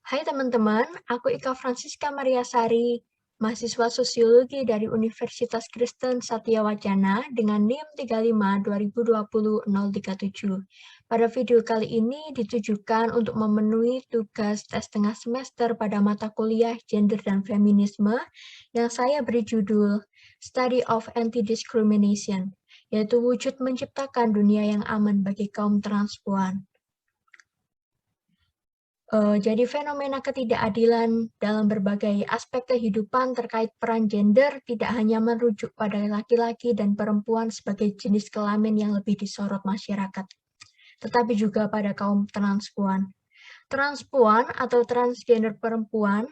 Hai teman-teman, aku Ika Francisca Mariasari, mahasiswa sosiologi dari Universitas Kristen Satya Wacana dengan NIM 35 2020 037. Pada video kali ini ditujukan untuk memenuhi tugas tes tengah semester pada mata kuliah Gender dan Feminisme yang saya beri judul Study of Anti-Discrimination, yaitu wujud menciptakan dunia yang aman bagi kaum transpuan. Jadi fenomena ketidakadilan dalam berbagai aspek kehidupan terkait peran gender tidak hanya merujuk pada laki-laki dan perempuan sebagai jenis kelamin yang lebih disorot masyarakat, tetapi juga pada kaum transpuan. Transpuan atau transgender perempuan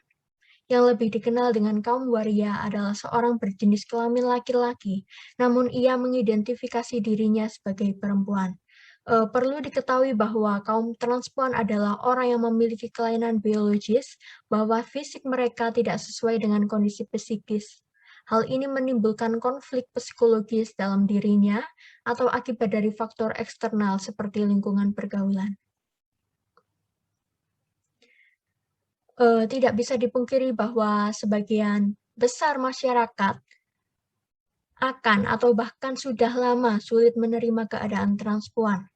yang lebih dikenal dengan kaum waria adalah seorang berjenis kelamin laki-laki, namun ia mengidentifikasi dirinya sebagai perempuan. Perlu diketahui bahwa kaum transpuan adalah orang yang memiliki kelainan biologis, bahwa fisik mereka tidak sesuai dengan kondisi psikis. Hal ini menimbulkan konflik psikologis dalam dirinya atau akibat dari faktor eksternal seperti lingkungan pergaulan. Tidak bisa dipungkiri bahwa sebagian besar masyarakat akan atau bahkan sudah lama sulit menerima keadaan transpuan.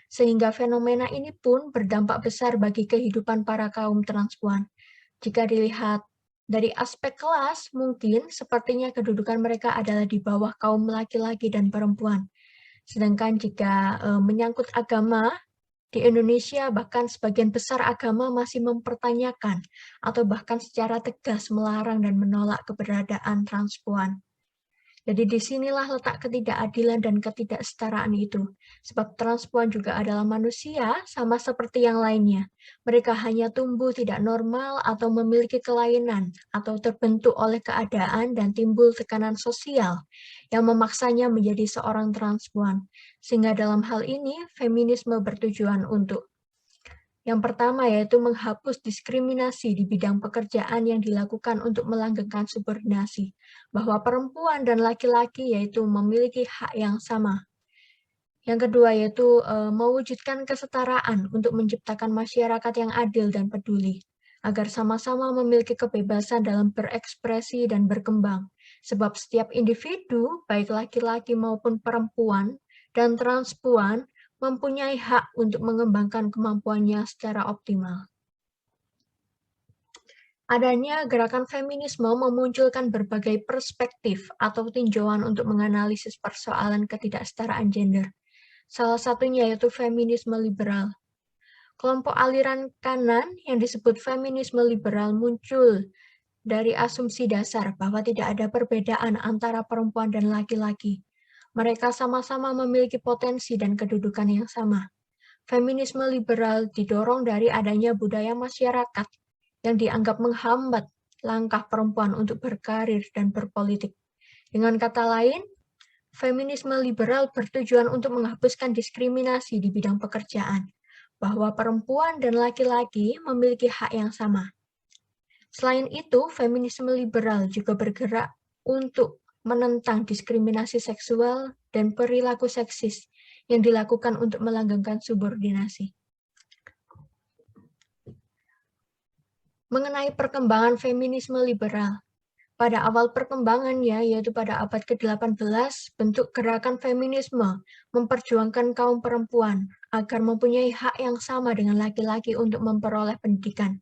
Sehingga fenomena ini pun berdampak besar bagi kehidupan para kaum transpuan. Jika dilihat dari aspek kelas, mungkin sepertinya kedudukan mereka adalah di bawah kaum laki-laki dan perempuan. Sedangkan jika menyangkut agama, di Indonesia bahkan sebagian besar agama masih mempertanyakan atau bahkan secara tegas melarang dan menolak keberadaan transpuan. Jadi disinilah letak ketidakadilan dan ketidaksetaraan itu. Sebab transpuan juga adalah manusia sama seperti yang lainnya. Mereka hanya tumbuh tidak normal atau memiliki kelainan atau terbentuk oleh keadaan dan timbul tekanan sosial yang memaksanya menjadi seorang transpuan. Sehingga dalam hal ini feminisme bertujuan untuk yang pertama yaitu menghapus diskriminasi di bidang pekerjaan yang dilakukan untuk melanggengkan subordinasi, bahwa perempuan dan laki-laki yaitu memiliki hak yang sama. Yang kedua yaitu mewujudkan kesetaraan untuk menciptakan masyarakat yang adil dan peduli, agar sama-sama memiliki kebebasan dalam berekspresi dan berkembang. Sebab setiap individu, baik laki-laki maupun perempuan dan transpuan, mempunyai hak untuk mengembangkan kemampuannya secara optimal. Adanya gerakan feminisme memunculkan berbagai perspektif atau tinjauan untuk menganalisis persoalan ketidaksetaraan gender. Salah satunya yaitu feminisme liberal. Kelompok aliran kanan yang disebut feminisme liberal muncul dari asumsi dasar bahwa tidak ada perbedaan antara perempuan dan laki-laki. Mereka sama-sama memiliki potensi dan kedudukan yang sama. Feminisme liberal didorong dari adanya budaya masyarakat yang dianggap menghambat langkah perempuan untuk berkarir dan berpolitik. Dengan kata lain, feminisme liberal bertujuan untuk menghapuskan diskriminasi di bidang pekerjaan, bahwa perempuan dan laki-laki memiliki hak yang sama. Selain itu, feminisme liberal juga bergerak untuk menentang diskriminasi seksual dan perilaku seksis yang dilakukan untuk melanggengkan subordinasi. Mengenai perkembangan feminisme liberal, pada awal perkembangannya, yaitu pada abad ke-18, bentuk gerakan feminisme memperjuangkan kaum perempuan agar mempunyai hak yang sama dengan laki-laki untuk memperoleh pendidikan.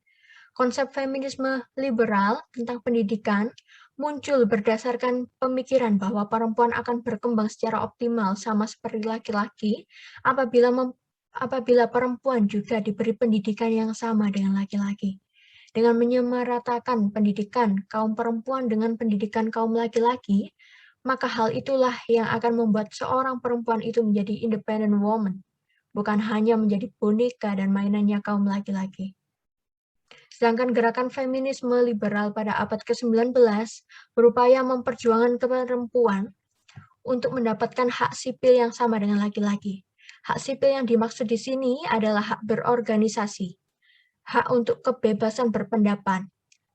Konsep feminisme liberal tentang pendidikan muncul berdasarkan pemikiran bahwa perempuan akan berkembang secara optimal sama seperti laki-laki apabila perempuan juga diberi pendidikan yang sama dengan laki-laki. Dengan menyamaratakan pendidikan kaum perempuan dengan pendidikan kaum laki-laki, maka hal itulah yang akan membuat seorang perempuan itu menjadi independent woman, bukan hanya menjadi boneka dan mainannya kaum laki-laki. Sedangkan gerakan feminisme liberal pada abad ke-19 berupaya memperjuangkan perempuan untuk mendapatkan hak sipil yang sama dengan laki-laki. Hak sipil yang dimaksud di sini adalah hak berorganisasi, hak untuk kebebasan berpendapat,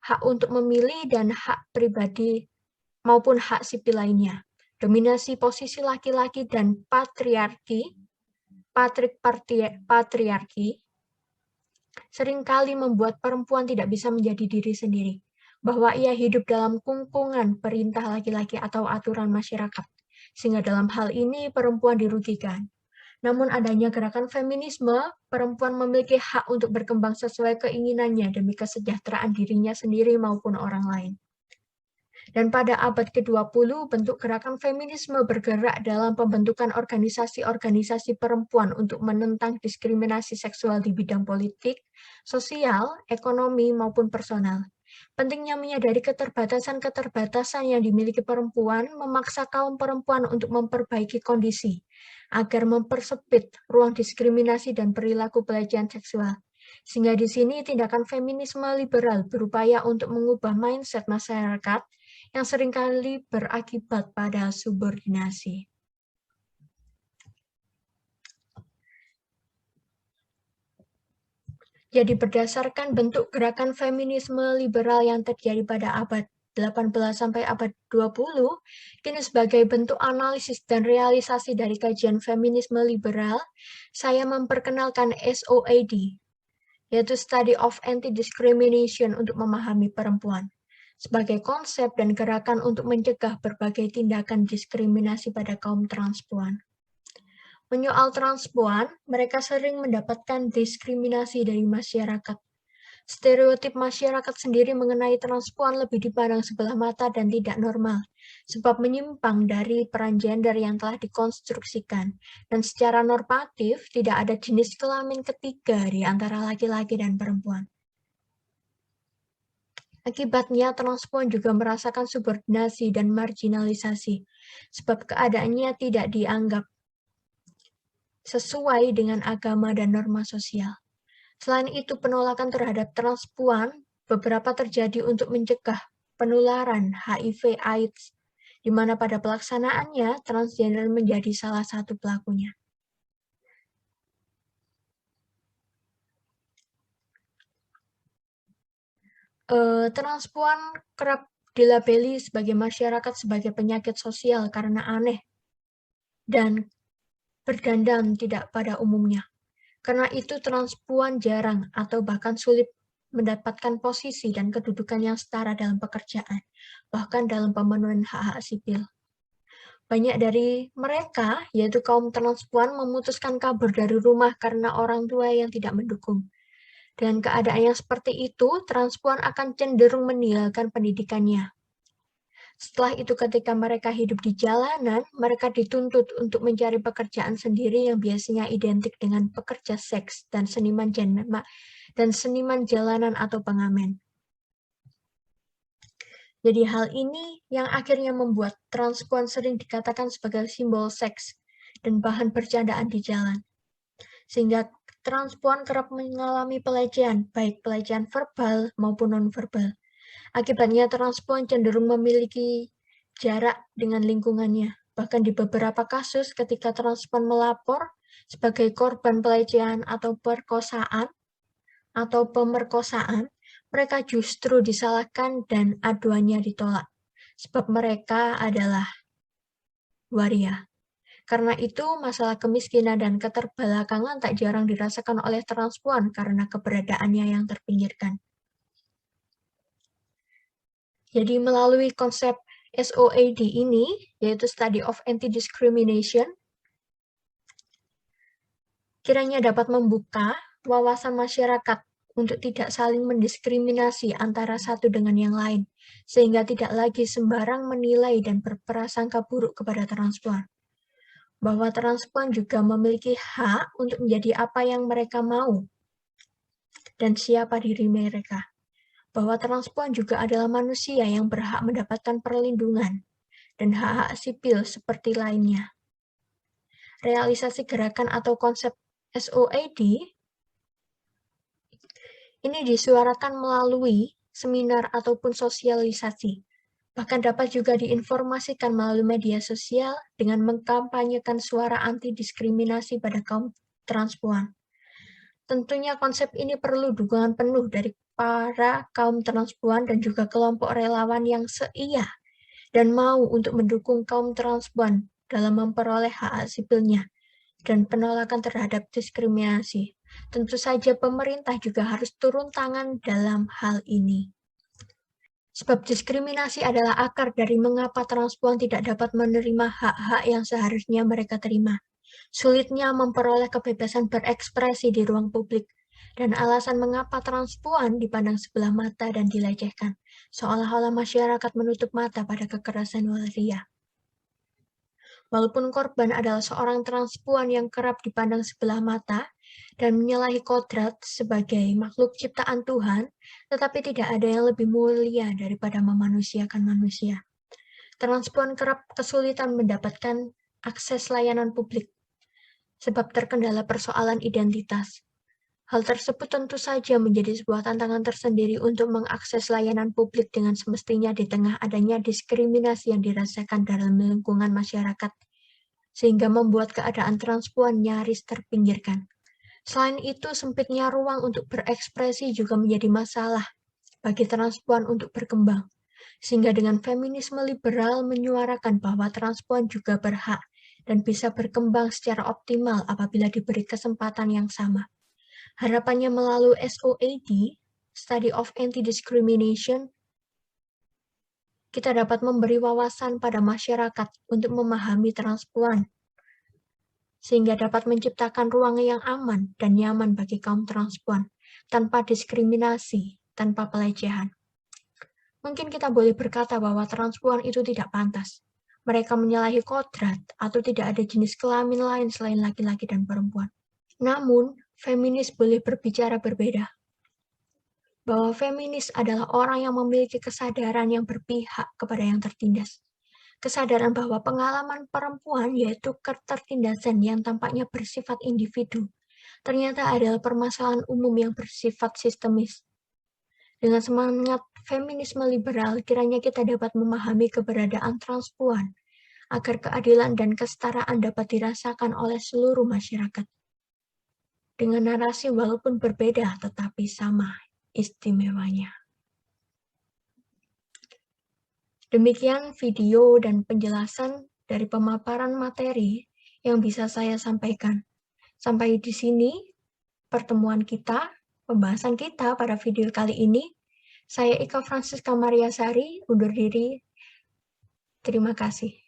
hak untuk memilih, dan hak pribadi maupun hak sipil lainnya. Dominasi posisi laki-laki dan patriarki seringkali membuat perempuan tidak bisa menjadi diri sendiri, bahwa ia hidup dalam kungkungan perintah laki-laki atau aturan masyarakat, sehingga dalam hal ini perempuan dirugikan. Namun adanya gerakan feminisme, perempuan memiliki hak untuk berkembang sesuai keinginannya demi kesejahteraan dirinya sendiri maupun orang lain. Dan pada abad ke-20, bentuk gerakan feminisme bergerak dalam pembentukan organisasi-organisasi perempuan untuk menentang diskriminasi seksual di bidang politik, sosial, ekonomi, maupun personal. Pentingnya menyadari keterbatasan-keterbatasan yang dimiliki perempuan memaksa kaum perempuan untuk memperbaiki kondisi, agar mempersempit ruang diskriminasi dan perilaku pelecehan seksual. Sehingga di sini tindakan feminisme liberal berupaya untuk mengubah mindset masyarakat yang seringkali berakibat pada subordinasi. Jadi berdasarkan bentuk gerakan feminisme liberal yang terjadi pada abad 18 sampai abad 20, kini sebagai bentuk analisis dan realisasi dari kajian feminisme liberal, saya memperkenalkan SOAD, yaitu Study of Anti-Discrimination untuk memahami perempuan, sebagai konsep dan gerakan untuk mencegah berbagai tindakan diskriminasi pada kaum transpuan. Menyoal transpuan, mereka sering mendapatkan diskriminasi dari masyarakat. Stereotip masyarakat sendiri mengenai transpuan lebih dipandang sebelah mata dan tidak normal, sebab menyimpang dari peran gender yang telah dikonstruksikan, dan secara normatif tidak ada jenis kelamin ketiga di antara laki-laki dan perempuan. Akibatnya, transpuan juga merasakan subordinasi dan marginalisasi, sebab keadaannya tidak dianggap sesuai dengan agama dan norma sosial. Selain itu, penolakan terhadap transpuan beberapa terjadi untuk mencegah penularan HIV/AIDS, di mana pada pelaksanaannya transgender menjadi salah satu pelakunya. Transpuan kerap dilabeli sebagai masyarakat sebagai penyakit sosial karena aneh dan berdandan tidak pada umumnya. Karena itu transpuan jarang atau bahkan sulit mendapatkan posisi dan kedudukan yang setara dalam pekerjaan, bahkan dalam pemenuhan hak-hak sipil. Banyak dari mereka, yaitu kaum transpuan, memutuskan kabur dari rumah karena orang tua yang tidak mendukung. Dengan keadaan yang seperti itu, transpuan akan cenderung meninggalkan pendidikannya. Setelah itu, ketika mereka hidup di jalanan, mereka dituntut untuk mencari pekerjaan sendiri yang biasanya identik dengan pekerja seks dan seniman jalanan atau pengamen. Jadi hal ini yang akhirnya membuat transpuan sering dikatakan sebagai simbol seks dan bahan bercandaan di jalan. Sehingga transpuan kerap mengalami pelecehan, baik pelecehan verbal maupun non-verbal. Akibatnya transpuan cenderung memiliki jarak dengan lingkungannya. Bahkan di beberapa kasus ketika transpuan melapor sebagai korban pelecehan atau perkosaan atau pemerkosaan, mereka justru disalahkan dan aduannya ditolak. Sebab mereka adalah waria. Karena itu, masalah kemiskinan dan keterbelakangan tak jarang dirasakan oleh transpuan karena keberadaannya yang terpinggirkan. Jadi melalui konsep SOAD ini, yaitu Study of Anti-Discrimination, kiranya dapat membuka wawasan masyarakat untuk tidak saling mendiskriminasi antara satu dengan yang lain, sehingga tidak lagi sembarang menilai dan berprasangka buruk kepada transpuan. Bahwa transpuan juga memiliki hak untuk menjadi apa yang mereka mau, dan siapa diri mereka. Bahwa transpuan juga adalah manusia yang berhak mendapatkan perlindungan dan hak-hak sipil seperti lainnya. Realisasi gerakan atau konsep SOAD ini disuarakan melalui seminar ataupun sosialisasi. Bahkan dapat juga diinformasikan melalui media sosial dengan mengkampanyekan suara anti-diskriminasi pada kaum transpuan. Tentunya konsep ini perlu dukungan penuh dari para kaum transpuan dan juga kelompok relawan yang seia dan mau untuk mendukung kaum transpuan dalam memperoleh hak sipilnya dan penolakan terhadap diskriminasi. Tentu saja pemerintah juga harus turun tangan dalam hal ini. Sebab diskriminasi adalah akar dari mengapa transpuan tidak dapat menerima hak-hak yang seharusnya mereka terima. Sulitnya memperoleh kebebasan berekspresi di ruang publik, dan alasan mengapa transpuan dipandang sebelah mata dan dilecehkan, seolah-olah masyarakat menutup mata pada kekerasan waria. Walaupun korban adalah seorang transpuan yang kerap dipandang sebelah mata dan menyalahi kodrat sebagai makhluk ciptaan Tuhan, tetapi tidak ada yang lebih mulia daripada memanusiakan manusia. Transpuan kerap kesulitan mendapatkan akses layanan publik, sebab terkendala persoalan identitas. Hal tersebut tentu saja menjadi sebuah tantangan tersendiri untuk mengakses layanan publik dengan semestinya di tengah adanya diskriminasi yang dirasakan dalam lingkungan masyarakat, sehingga membuat keadaan transpuan nyaris terpinggirkan. Selain itu, sempitnya ruang untuk berekspresi juga menjadi masalah bagi transpuan untuk berkembang, sehingga dengan feminisme liberal menyuarakan bahwa transpuan juga berhak dan bisa berkembang secara optimal apabila diberi kesempatan yang sama. Harapannya melalui SOAD, Study of Anti-Discrimination, kita dapat memberi wawasan pada masyarakat untuk memahami transpuan, sehingga dapat menciptakan ruang yang aman dan nyaman bagi kaum transpuan, tanpa diskriminasi, tanpa pelecehan. Mungkin kita boleh berkata bahwa transpuan itu tidak pantas. Mereka menyalahi kodrat atau tidak ada jenis kelamin lain selain laki-laki dan perempuan. Namun, feminis boleh berbicara berbeda. Bahwa feminis adalah orang yang memiliki kesadaran yang berpihak kepada yang tertindas. Kesadaran bahwa pengalaman perempuan, yaitu ketertindasan yang tampaknya bersifat individu, ternyata adalah permasalahan umum yang bersifat sistemis. Dengan semangat feminisme liberal, kiranya kita dapat memahami keberadaan transpuan, agar keadilan dan kesetaraan dapat dirasakan oleh seluruh masyarakat. Dengan narasi walaupun berbeda, tetapi sama istimewanya. Demikian video dan penjelasan dari pemaparan materi yang bisa saya sampaikan. Sampai di sini pertemuan kita, pembahasan kita pada video kali ini. Saya Ika Francisca Mariasari, undur diri. Terima kasih.